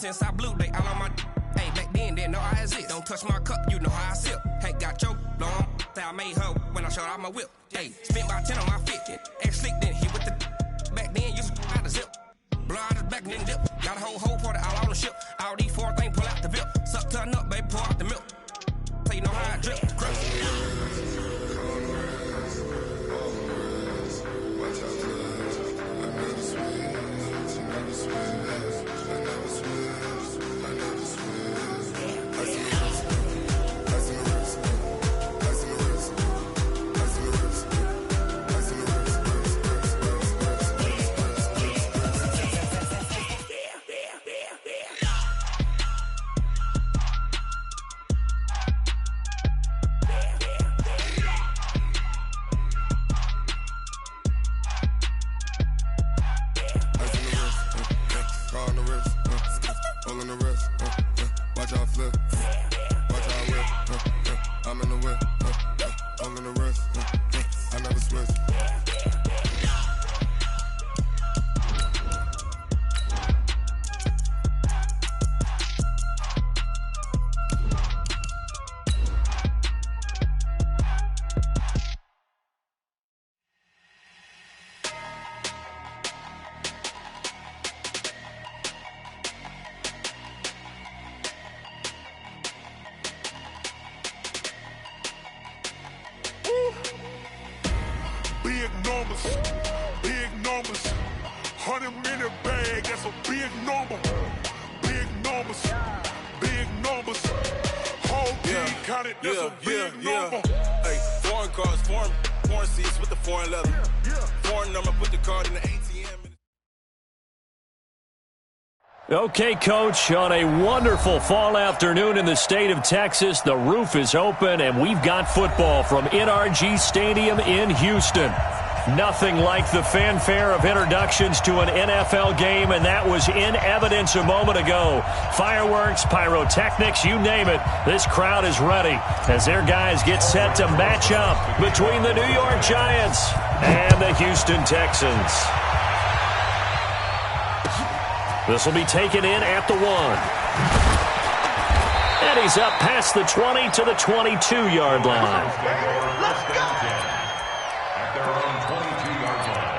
since I blew, they all on my hey, back then, didn't know I exist. Don't touch my cup, you know how I sip. Hey, got your long, say I made her when I showed out my whip. Hey, spent about 10 on my 50. Ex-slick, then hit with the back then, used to out the zip. Blow out his back and then dip. Got a whole party all on the ship. All these four things pull out the bip. Suck to a nut, baby, pour out the milk. So you know how I drip. Big numbers, 100-minute bag, that's a big number. Big numbers, whole team counted, that's a big number. Hey, foreign cars, foreign seats with the foreign leather. Foreign number, put the card in the ATM. Okay, Coach, on a wonderful fall afternoon in the state of Texas, the roof is open, and we've got football from NRG Stadium in Houston. Nothing like the fanfare of introductions to an NFL game, and that was in evidence a moment ago. Fireworks, pyrotechnics, you name it. This crowd is ready as their guys get set to match up between the New York Giants and the Houston Texans. This will be taken in at the 1. And he's up past the 20 to the 22-yard line. Let's go! At their own 22-yard line.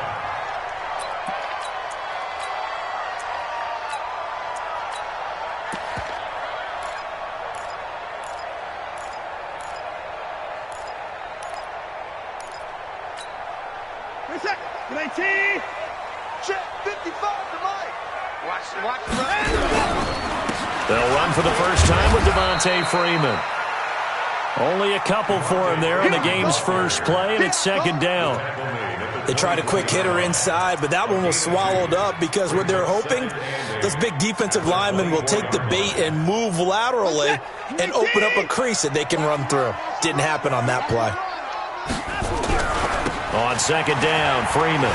Can I see? Check 55 to Mike. Watch the run. They'll run for the first time with Devontae Freeman. Only a couple for him there on the game's first play, and it's second down. They tried a quick hitter inside, but that one was swallowed up because what they're hoping, those big defensive linemen will take the bait and move laterally and open up a crease that they can run through. Didn't happen on that play. On second down, Freeman.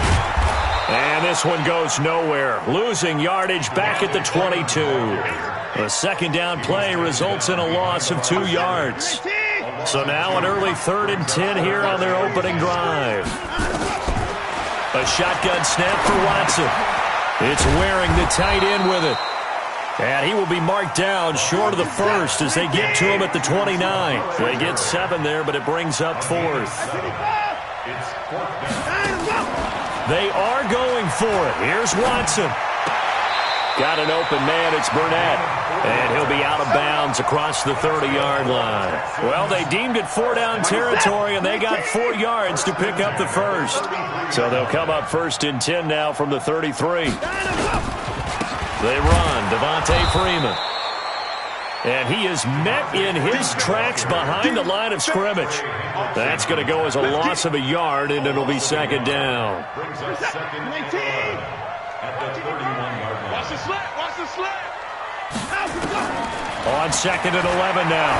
And this one goes nowhere. Losing yardage back at the 22. The second down play results in a loss of 2 yards. So now an early 3rd and 10 here on their opening drive. A shotgun snap for Watson. It's wearing the tight end with it. And he will be marked down short of the first as they get to him at the 29. They get 7 there, but it brings up 4th. They are going for it. Here's Watson. Got an open man. It's Burnett. And he'll be out of bounds across the 30-yard line. Well, they deemed it 4-down territory, and they got 4 yards to pick up the first. So they'll come up 1st and 10 now from the 33. They run. Devontae Freeman. And he is met in his tracks behind the line of scrimmage. That's going to go as a loss of a yard, and it'll be second down. Brings up second and 10 at the 31-yard line. Watch the slant. Watch the slant. On second and 11 now.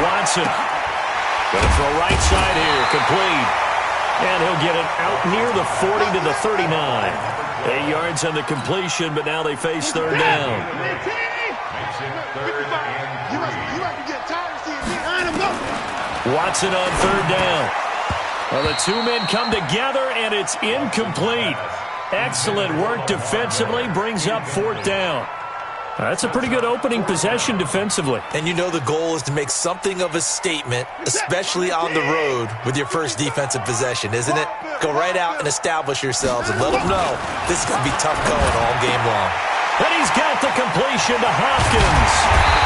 Watson. Going to throw right side here. Complete. And he'll get it out near the 40 to the 39. 8 yards on the completion, but now they face third down. Watson on third down. Well, the two men come together, and it's incomplete. Excellent work defensively, brings up 4th down. That's a pretty good opening possession defensively. And you know the goal is to make something of a statement, especially on the road with your first defensive possession, isn't it? Go right out and establish yourselves and let them know this is going to be tough going all game long. And he's got the completion to Hopkins.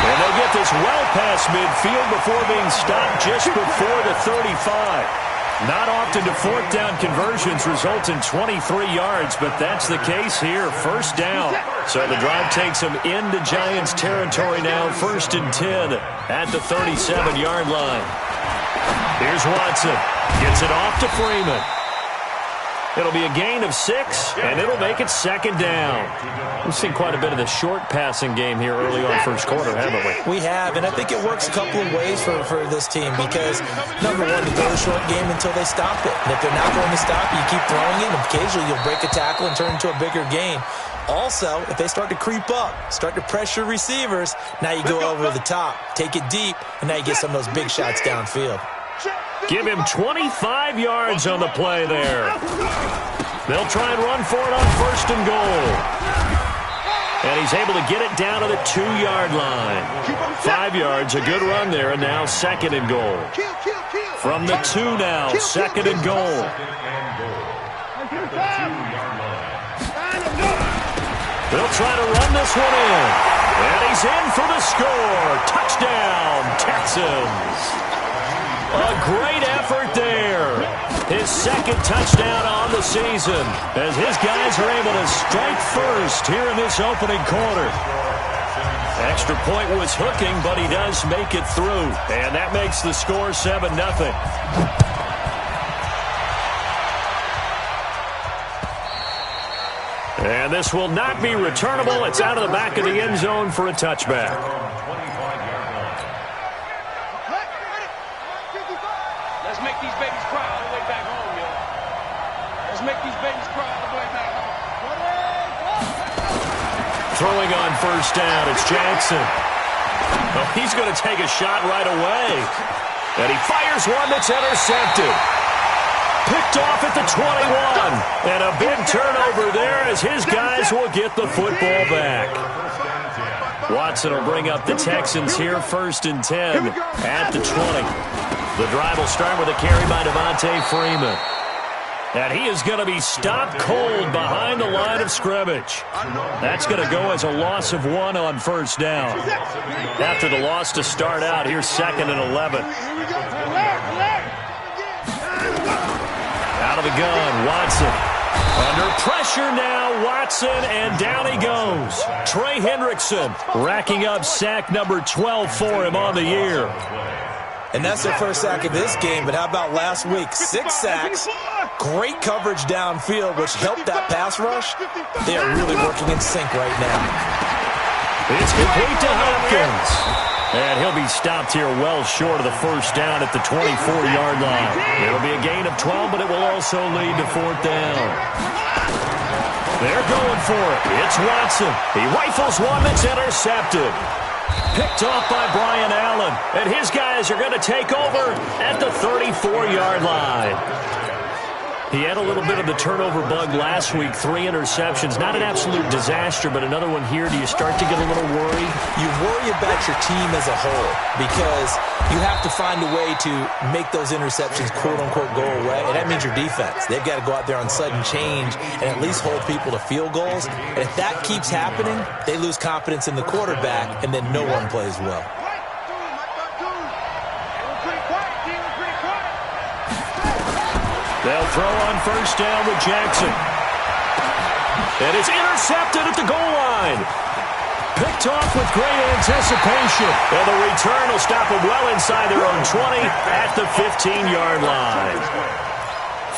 And they get this well past midfield before being stopped just before the 35. Not often do fourth down conversions result in 23 yards, but that's the case here. First down. So the drive takes them into Giants territory now. 1st and 10 at the 37-yard line. Here's Watson. Gets it off to Freeman. It'll be a gain of 6, and it'll make it 2nd down. We've seen quite a bit of the short passing game here early on first quarter, haven't we? We have, and I think it works a couple of ways for this team because, number one, you throw the short game until they stop it. And if they're not going to stop it, you keep throwing it, and occasionally you'll break a tackle and turn into a bigger gain. Also, if they start to creep up, start to pressure receivers, now you go over the top, take it deep, and now you get some of those big shots downfield. Give him 25 yards on the play there. They'll try and run for it on 1st and goal. And he's able to get it down to the 2-yard line. 5 yards, a good run there, and now 2nd and goal. From the 2 now, 2nd and goal. They'll try to run this one in. And he's in for the score. Touchdown, Texans. A great effort there. His 2nd touchdown on the season as his guys are able to strike first here in this opening quarter. Extra point was hooking, but he does make it through. And that makes the score 7-0. And this will not be returnable. It's out of the back of the end zone for a touchback. Throwing on 1st down, it's Jackson. Oh, he's going to take a shot right away. And he fires one that's intercepted. Picked off at the 21. And a big turnover there as his guys will get the football back. Watson will bring up the Texans here, 1st and 10 at the 20. The drive will start with a carry by Devontae Freeman. And he is going to be stopped cold behind the line of scrimmage. That's going to go as a loss of 1 on 1st down. After the loss to start out, here's 2nd and 11. Out of the gun, Watson. Under pressure now, Watson, and down he goes. Trey Hendrickson racking up sack number 12 for him on the year. And that's their first sack of this game, but how about last week? 6 sacks, great coverage downfield, which helped that pass rush. They are really working in sync right now. It's complete to Hopkins. And he'll be stopped here well short of the 1st down at the 24-yard line. It'll be a gain of 12, but it will also lead to 4th down. They're going for it. It's Watson. He rifles one that's intercepted. Picked off by Brian Allen. And his guys are going to take over at the 34-yard line. He had a little bit of the turnover bug last week, 3 interceptions. Not an absolute disaster, but another one here. Do you start to get a little worried? You worry about your team as a whole because you have to find a way to make those interceptions, quote-unquote, go away. And that means your defense. They've got to go out there on sudden change and at least hold people to field goals. And if that keeps happening, they lose confidence in the quarterback, and then no one plays well. They'll throw on 1st down with Jackson. And it's intercepted at the goal line. Picked off with great anticipation. And the return will stop them well inside their own 20 at the 15-yard line.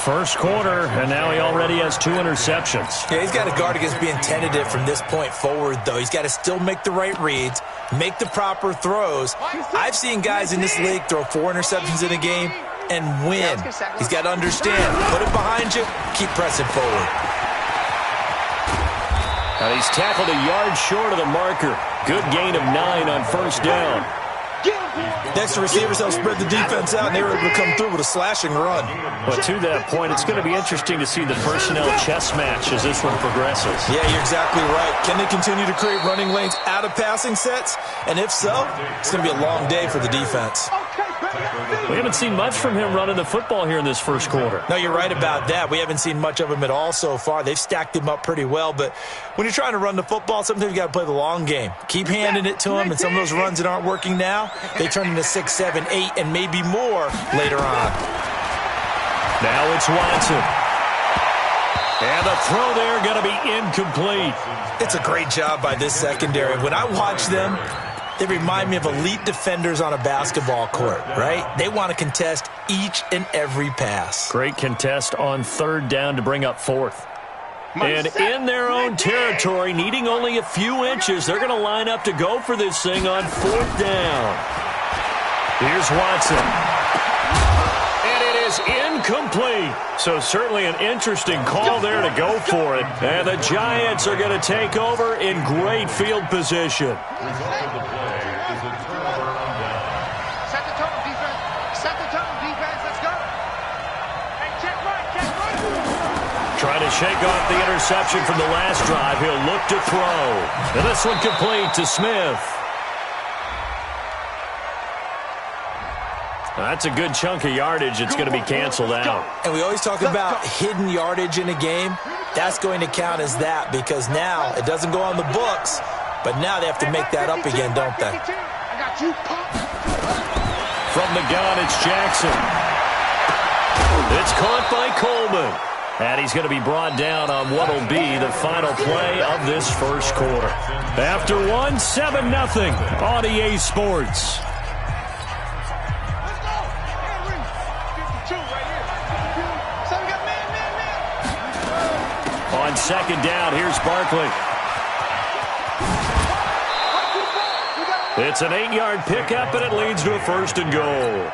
First quarter, and now he already has 2 interceptions. Yeah, he's got to guard against being tentative from this point forward, though. He's got to still make the right reads, make the proper throws. I've seen guys in this league throw 4 interceptions in a game and win. He's got to understand. Put it behind you. Keep pressing forward. Now he's tackled a yard short of the marker. Good gain of 9 on 1st down. Next, the receivers help spread the defense out, and they were able to come through with a slashing run. But to that point, it's going to be interesting to see the personnel chess match as this one progresses. Yeah, you're exactly right. Can they continue to create running lanes out of passing sets? And if so, it's going to be a long day for the defense. We haven't seen much from him running the football here in this first quarter. No, you're right about that. We haven't seen much of him at all so far. They've stacked him up pretty well, but when you're trying to run the football, sometimes you got to play the long game. Keep handing it to him, and some of those runs that aren't working now, they turn into 6, 7, 8, and maybe more later on. Now it's Watson. And the throw there going to be incomplete. It's a great job by this secondary. When I watch them, they remind me of elite defenders on a basketball court, right? They want to contest each and every pass. Great contest on third down to bring up fourth. And in their own territory, needing only a few inches, they're going to line up to go for this thing on fourth down. Here's Watson. And it is incomplete. So certainly an interesting call there to go for it. And the Giants are going to take over in great field position. Trying to shake off the interception from the last drive. He'll look to throw. And this one complete to Smith. That's a good chunk of yardage. It's going to be canceled out. And we always talk about hidden yardage in a game. That's going to count as that because now it doesn't go on the books, but now they have to make that up again, don't they? From the gun, it's Jackson. It's caught by Coleman. And he's going to be brought down on what will be the final play of this first quarter. After one, 7-0 on EA Sports. On second down, here's Barkley. It's an 8-yard pickup, and it leads to a first and goal.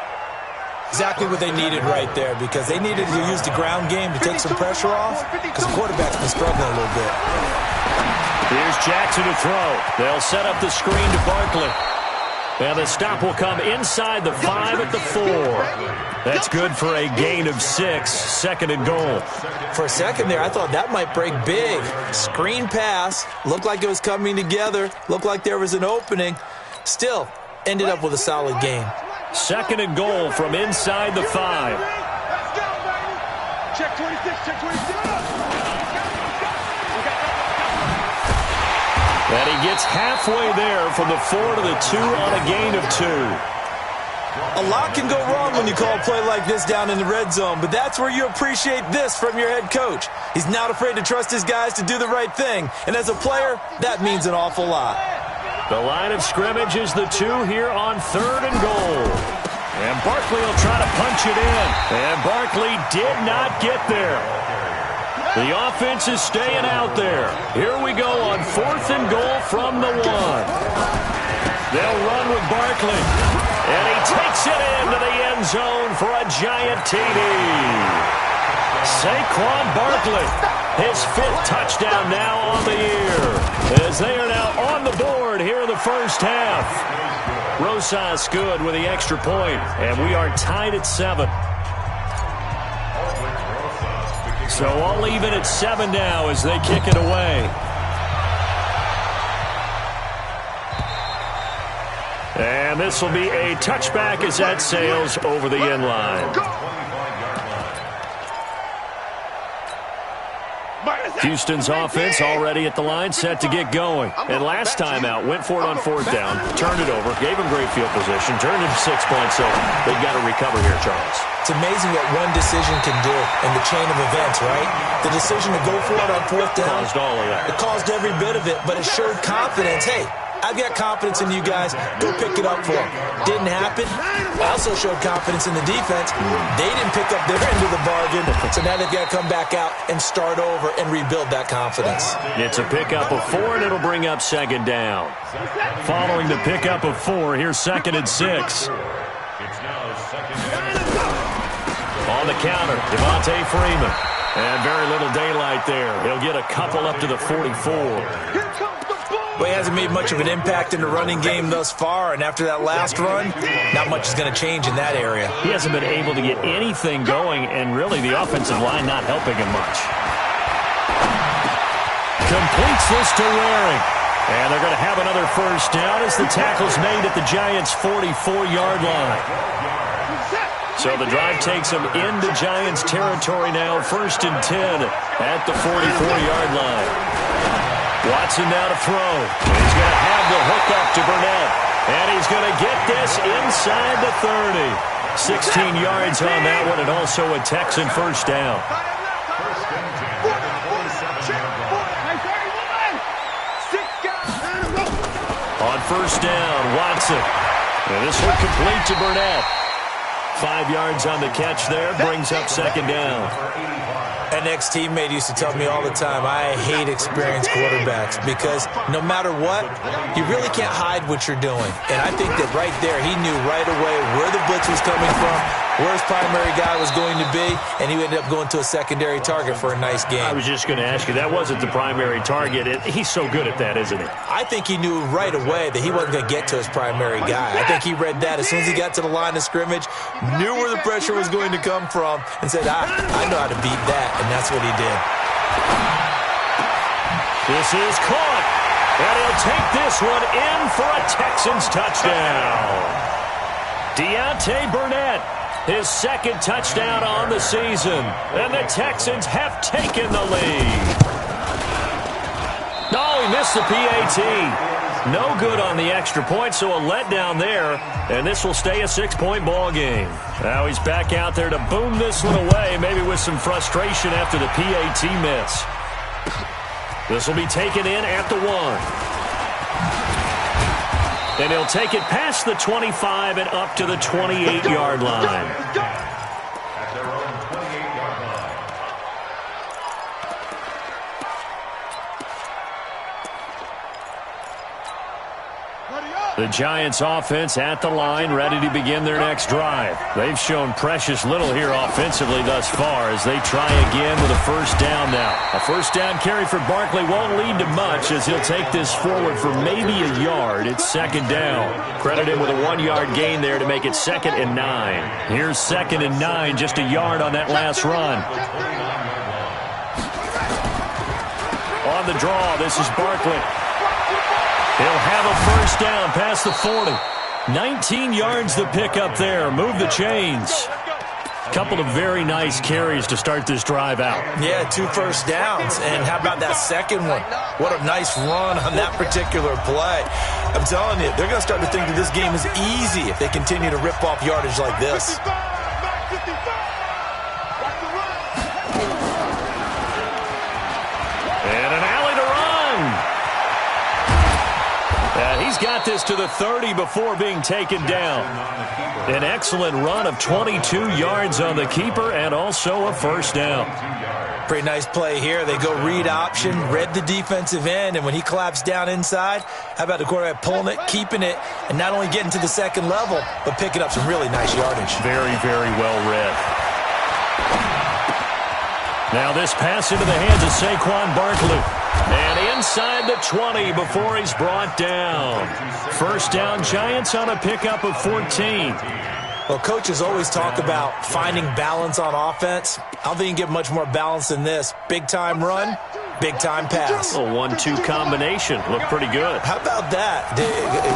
Exactly what they needed right there because they needed to use the ground game to take some pressure off because the quarterback's been struggling a little bit. Here's Jackson to throw. They'll set up the screen to Barkley. And the stop will come inside the 5 at the 4. That's good for a gain of 6, second and goal. For a second there, I thought that might break big. Screen pass, looked like it was coming together, looked like there was an opening. Still, ended up with a solid gain. Second and goal from inside the 5. Let's go, baby. Check 26, check 26. And he gets halfway there from the 4 to the 2 on a gain of 2. A lot can go wrong when you call a play like this down in the red zone, but that's where you appreciate this from your head coach. He's not afraid to trust his guys to do the right thing, and as a player, that means an awful lot. The line of scrimmage is the 2 here on third and goal. And Barkley will try to punch it in. And Barkley did not get there. The offense is staying out there. Here we go on fourth and goal from the 1. They'll run with Barkley. And he takes it into the end zone for a giant TD. Saquon Barkley, his 5th touchdown now on the year, as they are now on the board here in the first half. Rosas good with the extra point, and we are tied at 7. So all even at 7 now as they kick it away. And this will be a touchback as that sails over the end line. Houston's offense already at the line, set to get going. And last time out, went for it on fourth down, turned it over, gave him great field position, turned it 6 points. So they've got to recover here, Charles. It's amazing what one decision can do in the chain of events, right? The decision to go for it on fourth down. Caused all of that. It caused every bit of it, but it showed confidence. Hey, I've got confidence in you guys. Go pick it up for them. Didn't happen. Also showed confidence in the defense. They didn't pick up their end of the bargain, so now they've got to come back out and start over and rebuild that confidence. It's a pickup of 4, and it'll bring up second down. Following the pickup of 4, here's second and 6. On the counter, Devontae Freeman. And very little daylight there. He'll get a couple up to the 44. Well, he hasn't made much of an impact in the running game thus far, and after that last run, not much is going to change in that area. He hasn't been able to get anything going, and really the offensive line not helping him much. Completes this to Waring. And they're going to have another first down as the tackle's made at the Giants' 44-yard line. So the drive takes them into Giants territory now, 1st and 10 at the 44-yard line. Watson now to throw. He's going to have the hook up to Burnett. And he's going to get this inside the 30. 16 yards on that one, and also a Texan first down. On first down, Watson. And this one complete to Burnett. 5 yards on the catch there, brings up 2nd down. An ex-teammate used to tell me all the time, I hate experienced quarterbacks because no matter what, you really can't hide what you're doing. And I think that right there, he knew right away where the blitz was coming from, where his primary guy was going to be, and he ended up going to a secondary target for a nice game. I was just going to ask you, that wasn't the primary target. He's so good at that, isn't he? I think he knew right away that he wasn't going to get to his primary guy. I think he read that as soon as he got to the line of scrimmage, knew where the pressure was going to come from, and said, I know how to beat that. And that's what he did. This is caught. And he'll take this one in for a Texans touchdown. Deontay Burnett, his 2nd touchdown on the season. And the Texans have taken the lead. No, he missed the PAT. No good on the extra point, so a letdown there. And this will stay a 6-point ball game. Now he's back out there to boom this one away, maybe with some frustration after the PAT miss. This will be taken in at the 1. And he'll take it past the 25 and up to the 28-yard line. The Giants offense at the line, ready to begin their next drive. They've shown precious little here offensively thus far as they try again with a first down now. A first down carry for Barkley won't lead to much as he'll take this forward for maybe a yard. It's 2nd down. Credit him with a 1-yard gain there to make it 2nd and 9. Here's 2nd and 9, just a yard on that last run. On the draw, this is Barkley. He'll have a first down past the 40. 19 yards the pickup there. Move the chains. Couple of very nice carries to start this drive out. Yeah, 2 first downs. And how about that second one? What a nice run on that particular play. I'm telling you, they're going to start to think that this game is easy if they continue to rip off yardage like this. And an alley to run. He's got this to the 30 before being taken down. An excellent run of 22 yards on the keeper and also a first down. Pretty nice play here. They go read option, read the defensive end, and when he collapsed down inside, how about the quarterback pulling it, keeping it, and not only getting to the 2nd level, but picking up some really nice yardage. Very, very well read. Now this pass into the hands of Saquon Barkley. And inside the 20 before he's brought down. First down, Giants on a pickup of 14. Well, coaches always talk about finding balance on offense. I don't think you can get much more balance than this. Big-time run, big-time pass. A 1-2 combination. Looked pretty good. How about that?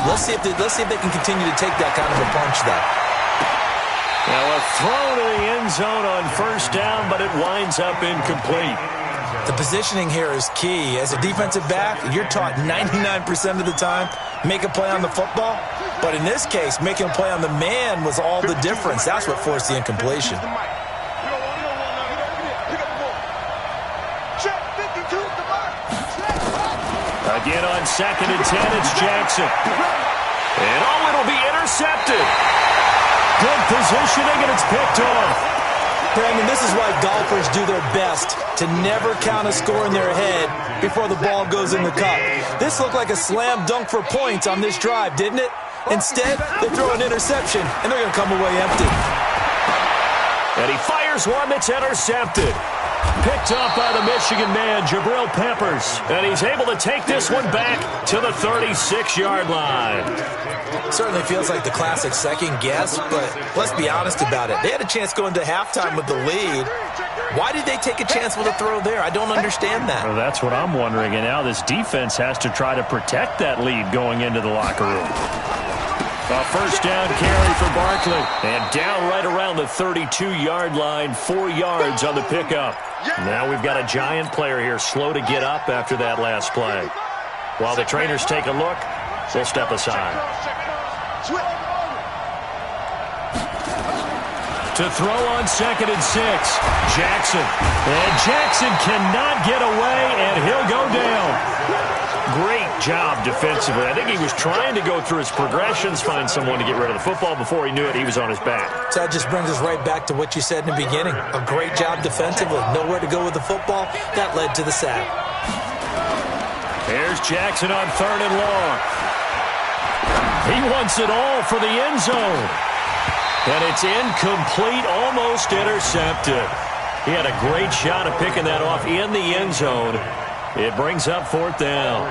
Let's see if they can continue to take that kind of a punch, though. Now a throw to the end zone on first down, but it winds up incomplete. The positioning here is key. As a defensive back, you're taught 99% of the time, make a play on the football. But in this case, making a play on the man was all the difference. That's what forced the incompletion. Again on 2nd and 10, it's Jackson. And it'll be intercepted. Good positioning, and it's picked off. Brandon, this is why golfers do their best to never count a score in their head before the ball goes in the cup. This looked like a slam dunk for points on this drive, didn't it? Instead, they throw an interception, and they're going to come away empty. And he fires one that's intercepted. Picked up by the Michigan man, Jabril Peppers. And he's able to take this one back to the 36-yard line. Certainly feels like the classic second guess, but let's be honest about it. They had a chance going to halftime with the lead. Why did they take a chance with a throw there? I don't understand that. Well, that's what I'm wondering. And now this defense has to try to protect that lead going into the locker room. A first down carry for Barkley. And down right around the 32-yard line, 4 yards on the pickup. Now we've got a Giant player here slow to get up after that last play. While the trainers take a look, we'll step aside. To throw on 2nd and 6, Jackson. And Jackson cannot get away, and he'll go down. Great job defensively. I think he was trying to go through his progressions, find someone to get rid of the football. Before he knew it, he was on his back. So that just brings us right back to what you said in the beginning. A great job defensively. Nowhere to go with the football. That led to the sack. Here's Jackson on 3rd and long. He wants it all for the end zone. And it's incomplete, almost intercepted. He had a great shot at picking that off in the end zone. It brings up 4th down.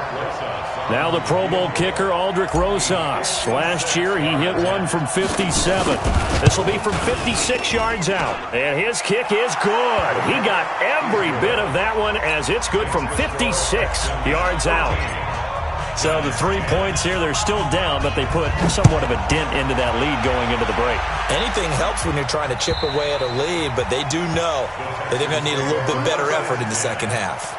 Now the Pro Bowl kicker, Aldrick Rosas. Last year, he hit one from 57. This will be from 56 yards out. And his kick is good. He got every bit of that one as it's good from 56 yards out. So the 3 points here, they're still down, but they put somewhat of a dent into that lead going into the break. Anything helps when you're trying to chip away at a lead, but they do know that they're going to need a little bit better effort in the second half.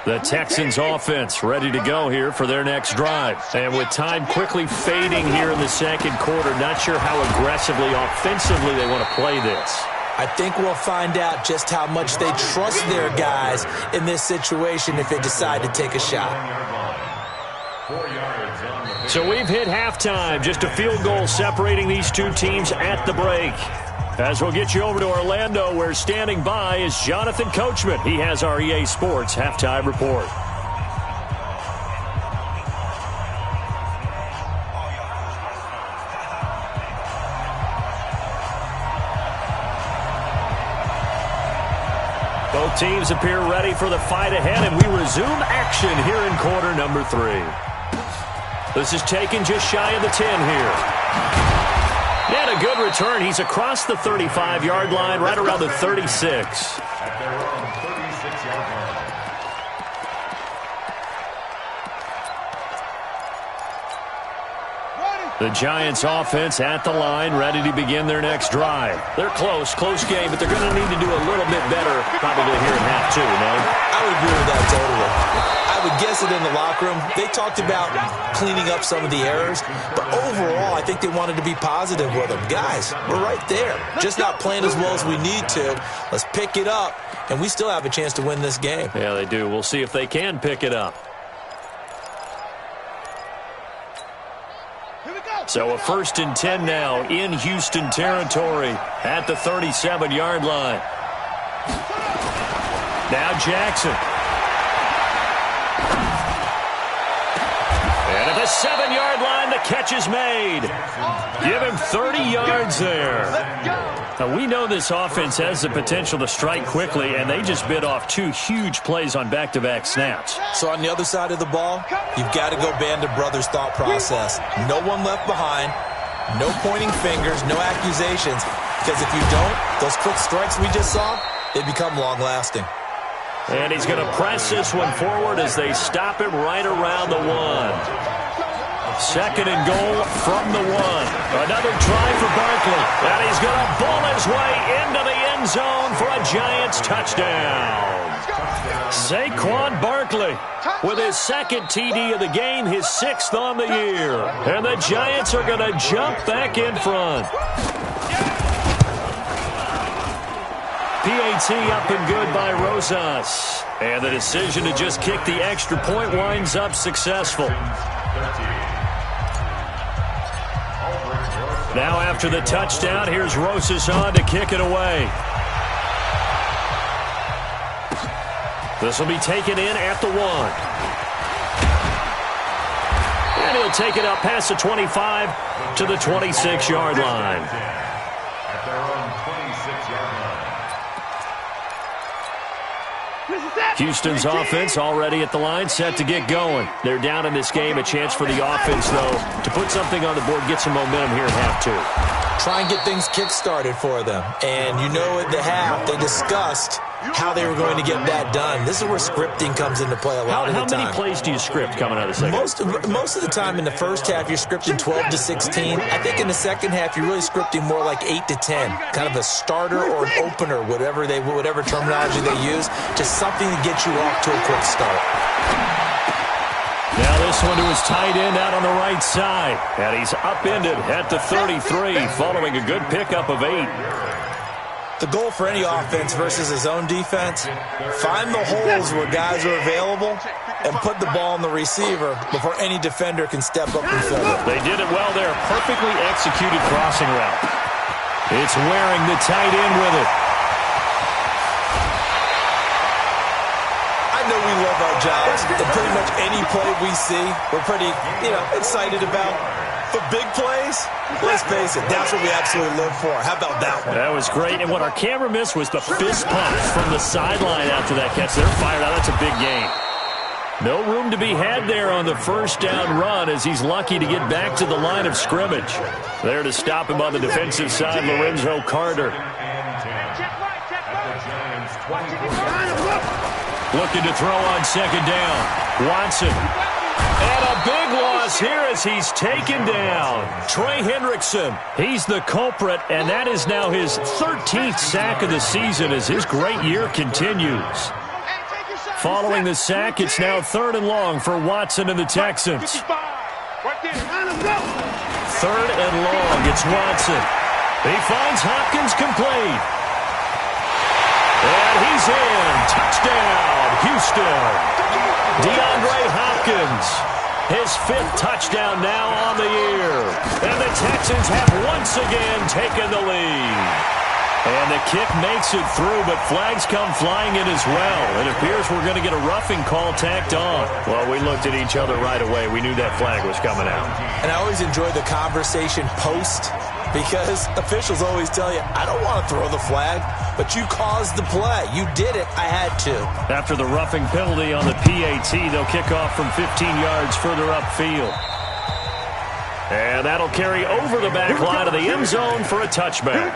The Texans offense ready to go here for their next drive. And with time quickly fading here in the second quarter, not sure how aggressively, offensively they want to play this. I think we'll find out just how much they trust their guys in this situation if they decide to take a shot. So we've hit halftime. Just a field goal separating these two teams at the break. As we'll get you over to Orlando, where standing by is Jonathan Coachman. He has our EA Sports halftime report. Both teams appear ready for the fight ahead, and we resume action here in quarter number 3. This is taken just shy of the 10 here. And a good return. He's across the 35-yard line, right around the 36. At their own 36-yard line. The Giants offense at the line, ready to begin their next drive. They're close game, but they're going to need to do a little bit better probably here in half 2, no? I would agree with that totally. I would guess it in the locker room. They talked about cleaning up some of the errors, but overall, I think they wanted to be positive with them. Guys, we're right there. Just not playing as well as we need to. Let's pick it up, and we still have a chance to win this game. Yeah, they do. We'll see if they can pick it up. So a 1st and 10 now in Houston territory at the 37-yard line. Now Jackson. And at the 7-yard line, the catch is made. Give him 30 yards there. Now, we know this offense has the potential to strike quickly, and they just bit off 2 huge plays on back-to-back snaps. So on the other side of the ball, you've got to go Band of Brothers thought process. No one left behind, no pointing fingers, no accusations, because if you don't, those quick strikes we just saw, they become long-lasting. And he's going to press this one forward as they stop him right around the 1. 2nd and goal from the 1. Another try for Barkley. And he's going to bull his way into the end zone for a Giants touchdown. Saquon Barkley with his 2nd TD of the game, his 6th on the year. And the Giants are going to jump back in front. PAT up and good by Rosas. And the decision to just kick the extra point winds up successful. Now after the touchdown, here's Rosas on to kick it away. This will be taken in at the 1. And he'll take it up past the 25 to the 26-yard line. Houston's offense already at the line, set to get going. They're down in this game. A chance for the offense, though, to put something on the board, get some momentum here at half two. Try and get things kick-started for them. And you know at the half, they discussed how they were going to get that done. This is where scripting comes into play a lot of the time. How many plays do you script coming out of the second? Most of the time in the first half, you're scripting 12 to 16. I think in the second half, you're really scripting more like 8 to 10. Kind of a starter or an opener, whatever terminology they use, just something to get you off to a quick start. Now this one to his tight end out on the right side. And he's upended at the 33 following a good pickup of 8. The goal for any offense versus his own defense, find the holes where guys are available and put the ball on the receiver before any defender can step up and fill it. They did it well there. Perfectly executed crossing route. It's wearing the tight end with it. I know we love our jobs, and pretty much any play we see, we're pretty, excited about. For big plays, let's face it, that's what we absolutely live for. How about that one? That was great, and what our camera missed was the fist pump from the sideline after that catch. They're fired out. That's a big gain. No room to be had there on the first down run as he's lucky to get back to the line of scrimmage. There to stop him on the defensive side, Lorenzo Carter. Looking to throw on second down. Watson. And a big loss here as he's taken down. Trey Hendrickson, he's the culprit, and that is now his 13th sack of the season as his great year continues. Following the sack, it's now 3rd and long for Watson and the Texans. 3rd and long, it's Watson. He finds Hopkins complete. And he's in. Touchdown, Houston. DeAndre Hopkins, his 5th touchdown now on the year. And the Texans have once again taken the lead. And the kick makes it through, but flags come flying in as well. It appears we're going to get a roughing call tacked on. Well, we looked at each other right away. We knew that flag was coming out. And I always enjoy the conversation post, because officials always tell you, I don't want to throw the flag, but you caused the play. You did it. I had to. After the roughing penalty on the PAT, they'll kick off from 15 yards further upfield. And that'll carry over the back line of the end zone for a touchback.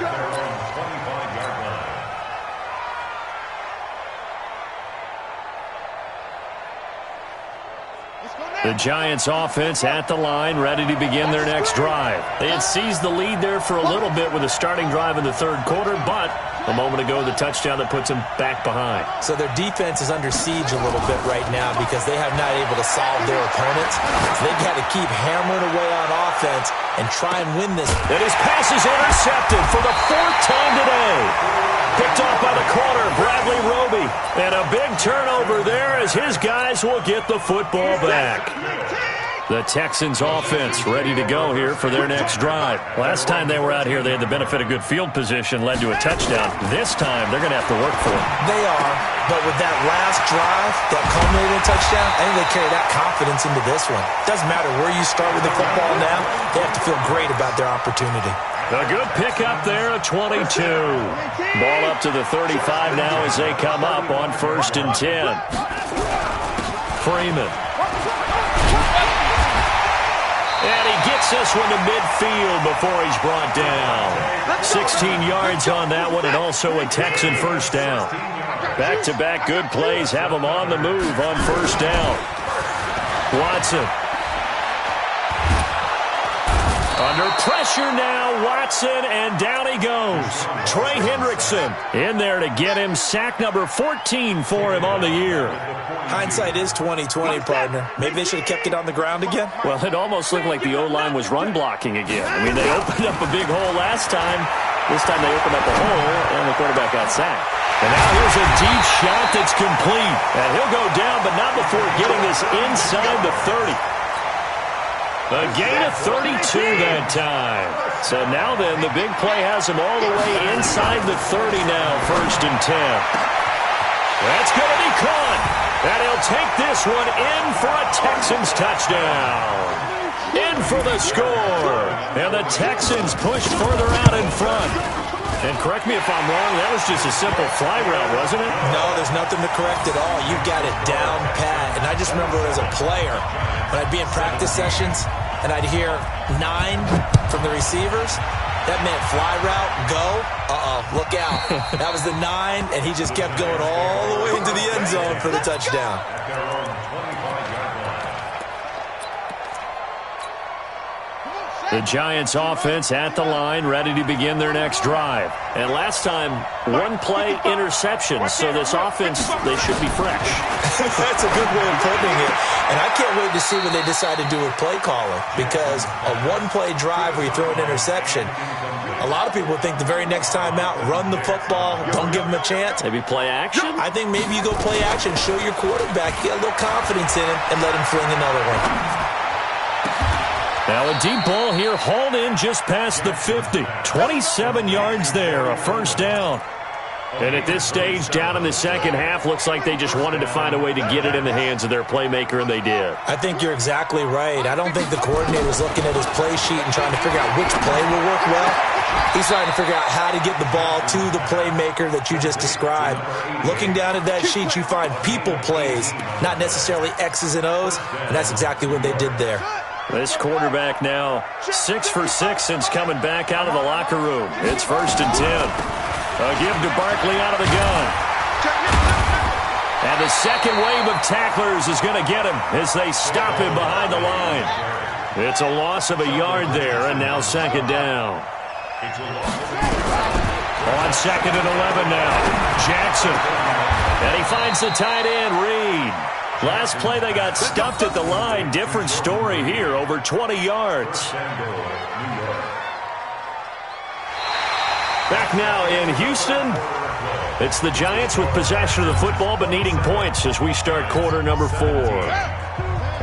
The Giants offense at the line, ready to begin their next drive. They had seized the lead there for a little bit with a starting drive in the 3rd quarter, but a moment ago, the touchdown that puts them back behind. So their defense is under siege a little bit right now because they have not able to solve their opponents. So they've got to keep hammering away on offense and try and win this. And his pass is intercepted for the 4th time today. Picked off by the corner, Bradley Roby. And a big turnover there as his guys will get the football back. The Texans offense ready to go here for their next drive. Last time they were out here, they had the benefit of good field position, led to a touchdown. This time, they're going to have to work for it. They are, but with that last drive, that culminated in touchdown, I think they carry that confidence into this one. Doesn't matter where you start with the football now, they have to feel great about their opportunity. A good pickup there at 22. Ball up to the 35 now as they come up on 1st and 10. Freeman. And he gets this one to midfield before he's brought down. 16 yards on that one, and also a Texan first down. Back-to-back good plays have him on the move on 1st down. Watson. Under pressure now, Watson, and down he goes. Trey Hendrickson in there to get him sack number 14 for him on the year. Hindsight is 20/20, partner. Maybe they should have kept it on the ground again. Well, it almost looked like the O-line was run blocking again. I mean, they opened up a big hole last time. This time they opened up a hole, and the quarterback got sacked. And now here's a deep shot that's complete. And he'll go down, but not before getting this inside the 30. A gain of 32 that time. So now then, the big play has him all the way inside the 30 now, 1st and 10. That's going to be caught. And he'll take this one in for a Texans touchdown. In for the score. And the Texans push further out in front. And correct me if I'm wrong, that was just a simple fly route, wasn't it? No, there's nothing to correct at all. You got it down pat. And I just remember as a player, when I'd be in practice sessions and I'd hear 9 from the receivers, that meant fly route, go, look out. That was the 9, and he just kept going all the way into the end zone for the touchdown. The Giants offense at the line, ready to begin their next drive. And last time, 1-play interception, so this offense, they should be fresh. That's a good way of putting it. And I can't wait to see what they decide to do with play calling, because a 1-play drive where you throw an interception, a lot of people think the very next time out, run the football, don't give them a chance. Maybe play action? I think maybe you go play action, show your quarterback, get a little confidence in him, and let him fling another one. Now a deep ball here, hauled in just past the 50. 27 yards there, a first down. And at this stage, down in the second half, looks like they just wanted to find a way to get it in the hands of their playmaker, and they did. I think you're exactly right. I don't think the coordinator's looking at his play sheet and trying to figure out which play will work well. He's trying to figure out how to get the ball to the playmaker that you just described. Looking down at that sheet, you find people plays, not necessarily X's and O's, and that's exactly what they did there. This quarterback now 6 for 6 since coming back out of the locker room. It's 1st and 10. A give to Barkley out of the gun. And the second wave of tacklers is going to get him as they stop him behind the line. It's a loss of a yard there, and now 2nd down. On 2nd and 11 now, Jackson. And he finds the tight end, Reed. Last play, they got stuffed at the line. Different story here, over 20 yards. Back now in Houston. It's the Giants with possession of the football, but needing points as we start quarter number 4.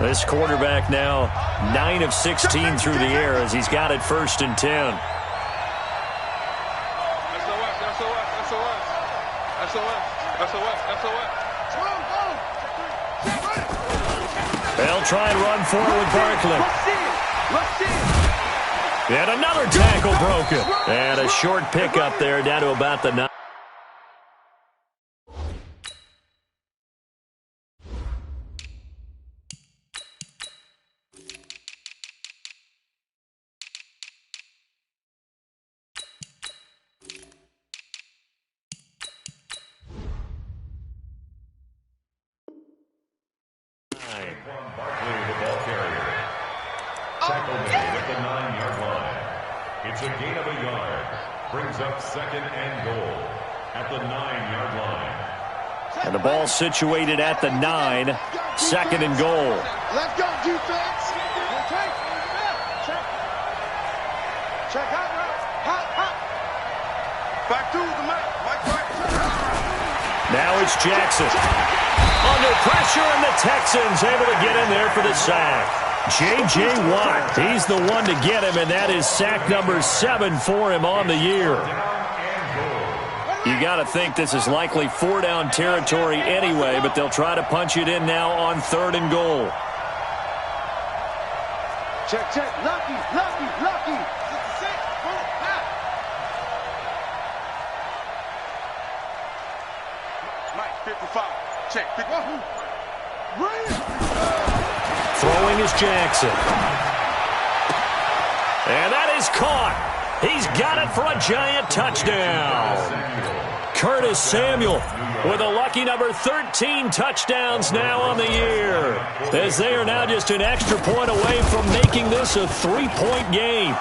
This quarterback now 9 of 16 through the air as he's got it 1st and 10. They'll try and run forward with Barkley. And another tackle broken. And a short pickup there down to about the 9. Tackle made at the 9-yard line. It's a gain of a yard. Brings up 2nd and goal at the 9-yard line. And the ball situated at the 9. 2nd and goal. Let's go, defense. Check out. Hot. Back to the mic. Now it's Jackson. Under pressure, and the Texans able to get in there for the sack. J.J. Watt, he's the one to get him, and that is sack number 7 for him on the year. You got to think this is likely 4-down territory anyway, but they'll try to punch it in now on 3rd and goal. Check. Lucky. Mike, 55. Check. 51. Throwing is Jackson. And that is caught. He's got it for a Giant touchdown. Curtis Samuel with a lucky number 13 touchdowns now on the year, as they are now just an extra point away from making this a 3-point game.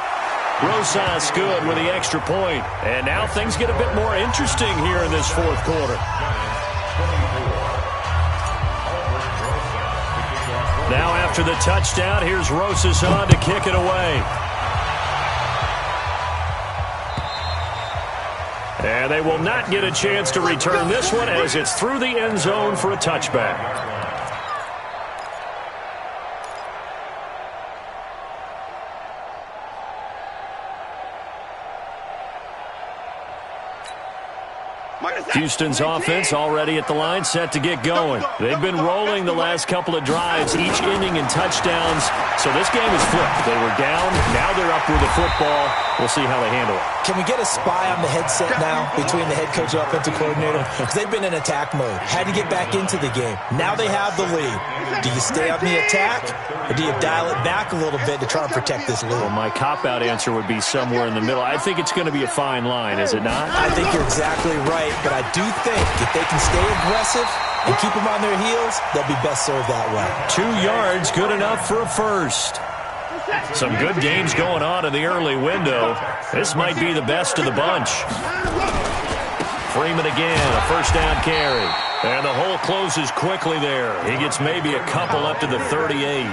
Rosas good with the extra point. And now things get a bit more interesting here in this 4th quarter. Now after the touchdown, here's Rosas on to kick it away. And they will not get a chance to return this one as it's through the end zone for a touchback. Houston's offense already at the line, set to get going. They've been rolling the last couple of drives, each ending in touchdowns. So this game is flipped. They were down, now they're up with the football. We'll see how they handle it. Can we get a spy on the headset now between the head coach and offensive coordinator? Because they've been in attack mode. Had to get back into the game. Now they have the lead. Do you stay on the attack, or do you dial it back a little bit to try and protect this lead? Well, my cop-out answer would be somewhere in the middle. I think it's going to be a fine line, is it not? I think you're exactly right, but I do think if they can stay aggressive and keep them on their heels, they'll be best served that way. 2 yards, good enough for a first. Some good games going on in the early window. This might be the best of the bunch. Freeman again, a first down carry. And the hole closes quickly there. He gets maybe a couple up to the 38.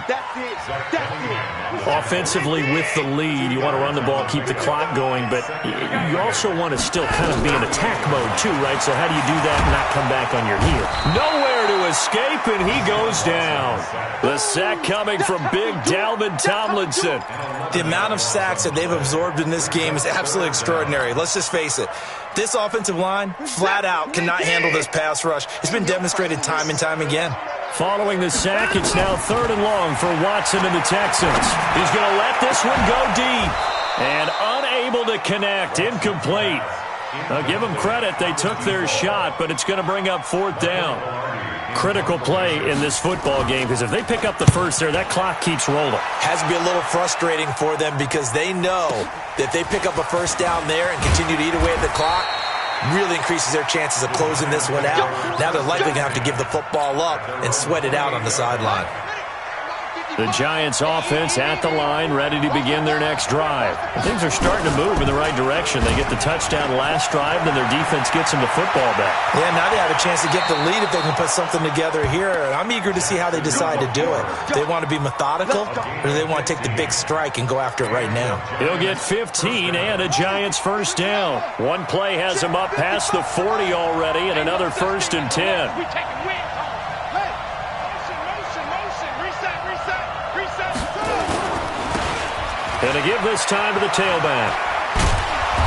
Offensively with the lead, you want to run the ball, keep the clock going, but you also want to still kind of be in attack mode too, right? So how do you do that and not come back on your heel? Nowhere to escape, and he goes down. The sack coming from big Dalvin Tomlinson. The amount of sacks that they've absorbed in this game is absolutely extraordinary. Let's just face it. This offensive line, flat out, cannot handle this pass rush. It's been demonstrated time and time again. Following the sack, it's now 3rd and long for Watson and the Texans. He's going to let this one go deep. And unable to connect. Incomplete. I'll give them credit. They took their shot, but it's going to bring up 4th down. Critical play in this football game, because if they pick up the first there, that clock keeps rolling. Has to be a little frustrating for them because they know that they pick up a first down there and continue to eat away at the clock, really increases their chances of closing this one out. Now they're likely going to have to give the football up and sweat it out on the sideline. The Giants offense at the line, ready to begin their next drive. Things are starting to move in the right direction. They get the touchdown last drive, and their defense gets them the football back. Yeah, now they have a chance to get the lead if they can put something together here. And I'm eager to see how they decide to do it. Do they want to be methodical, or do they want to take the big strike and go after it right now? He'll get 15 and a Giants first down. One play has him up past the 40 already, and another 1st and 10. And to give this time to the tailback.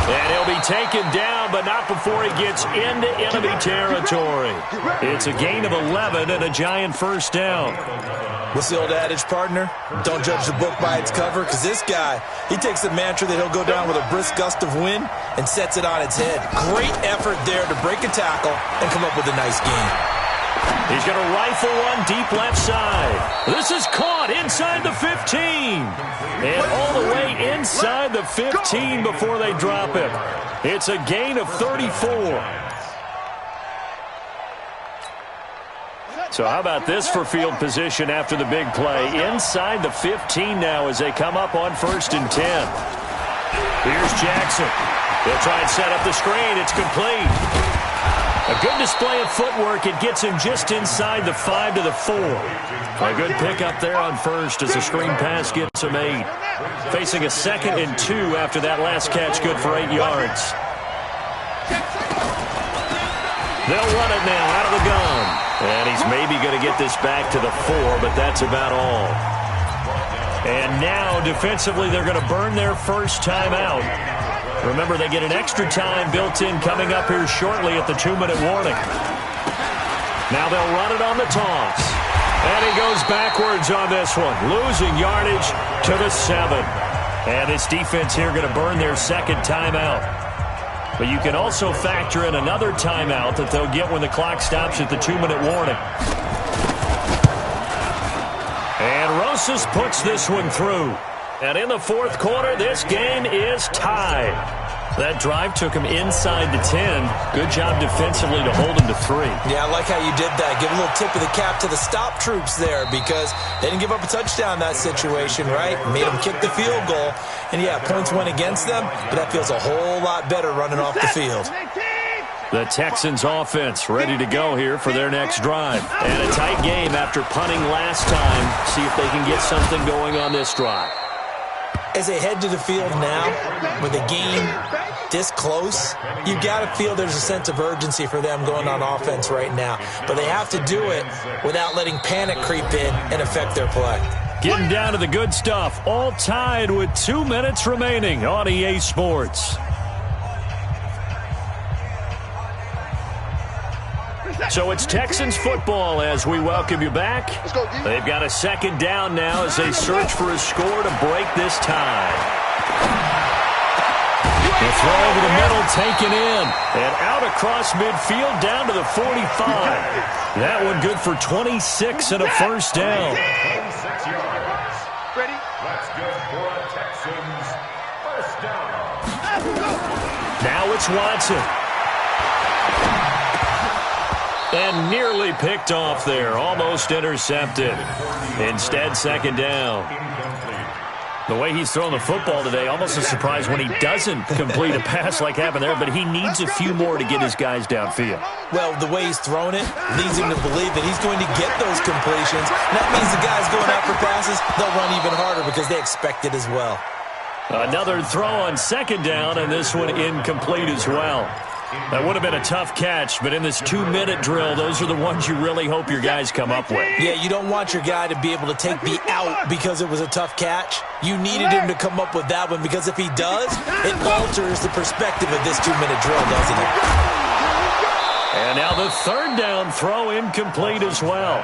And he'll be taken down, but not before he gets into enemy territory. It's a gain of 11 and a Giant first down. What's the old adage, partner? Don't judge the book by its cover, because this guy, he takes the mantra that he'll go down with a brisk gust of wind and sets it on its head. Great effort there to break a tackle and come up with a nice gain. He's going to rifle one deep left side. This is caught inside the 15. And all the way inside the 15 before they drop it. It's a gain of 34. So how about this for field position after the big play? Inside the 15 now as they come up on 1st and 10. Here's Jackson. They'll try and set up the screen. It's complete. A good display of footwork. It gets him just inside the 5 to the 4. A good pickup there on first as the screen pass gets him 8. Facing a 2nd and 2 after that last catch, good for 8 yards. They'll run it now out of the gun. And he's maybe going to get this back to the 4, but that's about all. And now, defensively, they're going to burn their first timeout. Remember, they get an extra time built in coming up here shortly at the 2-minute warning. Now they'll run it on the toss. And he goes backwards on this one, losing yardage to the 7. And this defense here going to burn their 2nd timeout. But you can also factor in another timeout that they'll get when the clock stops at the 2-minute warning. And Rosas puts this one through. And in the 4th quarter, this game is tied. That drive took him inside the 10. Good job defensively to hold him to 3. Yeah, I like how you did that. Give a little tip of the cap to the stop troops there because they didn't give up a touchdown in that situation, right? Made them kick the field goal. And, yeah, points went against them, but that feels a whole lot better running off the field. The Texans offense ready to go here for their next drive. And a tight game after punting last time. See if they can get something going on this drive. As they head to the field now, with the game this close, you've got to feel there's a sense of urgency for them going on offense right now. But they have to do it without letting panic creep in and affect their play. Getting down to the good stuff, all tied with 2 minutes remaining on EA Sports. So it's Texans football as we welcome you back. They've got a second down now as they search for a score to break this tie. The throw over the middle taken in and out across midfield down to the 45. That one good for 26 and a first down. 26 yards. Ready? That's good for a Texans first down. Now it's Watson. And nearly picked off there. Almost intercepted. Instead, second down. The way he's throwing the football today, almost a surprise when he doesn't complete a pass like happened there, but he needs a few more to get his guys downfield. Well, the way he's thrown it leads him to believe that he's going to get those completions. That means the guys going out for passes, they'll run even harder because they expect it as well. Another throw on second down, and this one incomplete as well. That would have been a tough catch, but in this 2-minute drill, those are the ones you really hope your guys come up with. Yeah, you don't want your guy to be able to take the out because it was a tough catch. You needed him to come up with that one because if he does, it alters the perspective of this 2-minute drill, doesn't it? And now the third down throw incomplete as well.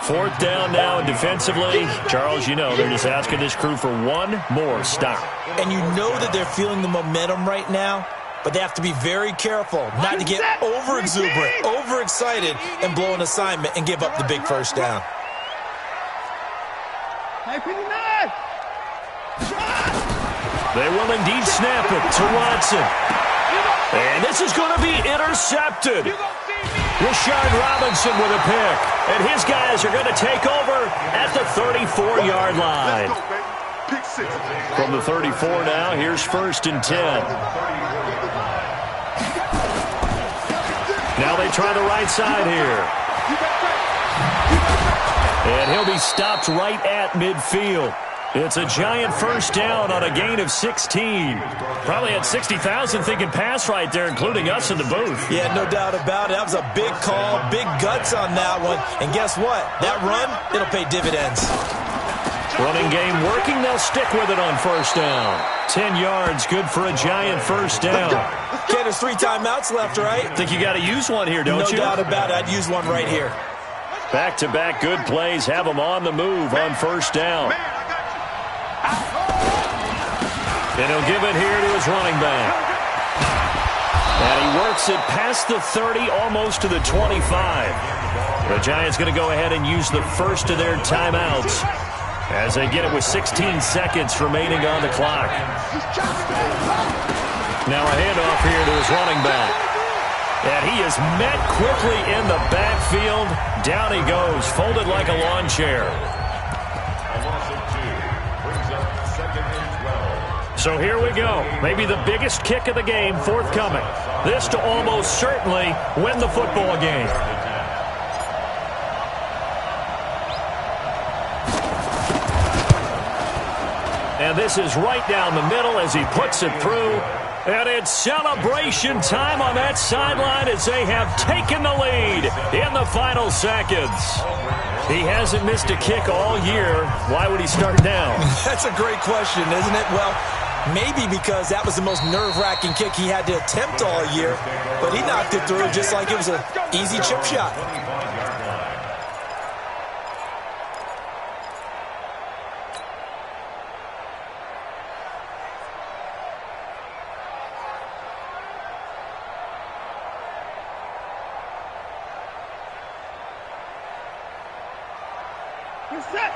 Fourth down now, and defensively, Charles, you know, they're just asking this crew for one more stop. And you know that they're feeling the momentum right now. But they have to be very careful not to get over-exuberant, overexcited, and blow an assignment and give up the big first down. They will indeed snap it to Watson. And this is going to be intercepted. Rashard Robinson with a pick. And his guys are going to take over at the 34-yard line. From the 34 now, here's 1st and 10. Now they try the right side here. And he'll be stopped right at midfield. It's a giant first down on a gain of 16. Probably had 60,000 thinking pass right there, including us in the booth. Yeah, no doubt about it. That was a big call, big guts on that one. And guess what? That run, it'll pay dividends. Running game working. They'll stick with it on first down. 10 yards, good for a giant first down. Okay, there's 3 timeouts left, right? Think you got to use one here, don't you? No doubt about it. I'd use one right here. Back-to-back good plays have them on the move on first down. And he'll give it here to his running back. And he works it past the 30, almost to the 25. The Giants going to go ahead and use the first of their timeouts as they get it with 16 seconds remaining on the clock. Now a handoff here to his running back. And he is met quickly in the backfield. Down he goes, folded like a lawn chair. A loss of 2 brings up 2nd and 12. So here we go. Maybe the biggest kick of the game forthcoming. This to almost certainly win the football game. And this is right down the middle as he puts it through. And it's celebration time on that sideline as they have taken the lead in the final seconds. He hasn't missed a kick all year. Why would he start now? That's a great question, isn't it? Well, maybe because that was the most nerve-wracking kick he had to attempt all year. But he knocked it through just like it was an easy chip shot.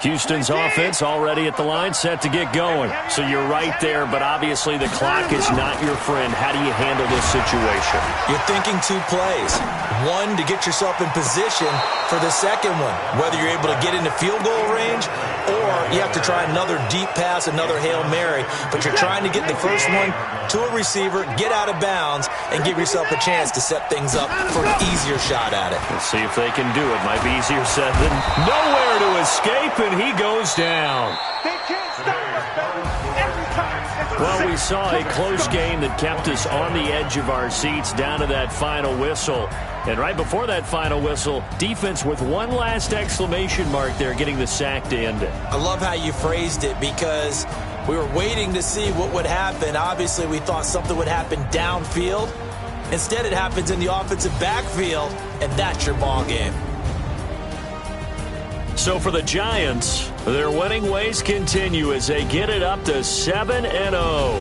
Houston's offense already at the line, set to get going. So you're right there, but obviously the clock is not your friend. How do you handle this situation? You're thinking 2 plays. One, to get yourself in position for the second one, whether you're able to get into field goal range or you have to try another deep pass, another Hail Mary. But you're trying to get the first one to a receiver, get out of bounds, and give yourself a chance to set things up for an easier shot at it. Let's see if they can do it. Might be easier said than nowhere to escape, and he goes down. They can't stop us every time. Well, we saw a close game that kept us on the edge of our seats down to that final whistle. And right before that final whistle, defense with one last exclamation mark there, getting the sack to end it. I love how you phrased it because we were waiting to see what would happen. Obviously, we thought something would happen downfield. Instead, it happens in the offensive backfield, and that's your ball game. So for the Giants, their winning ways continue as they get it up to 7-0.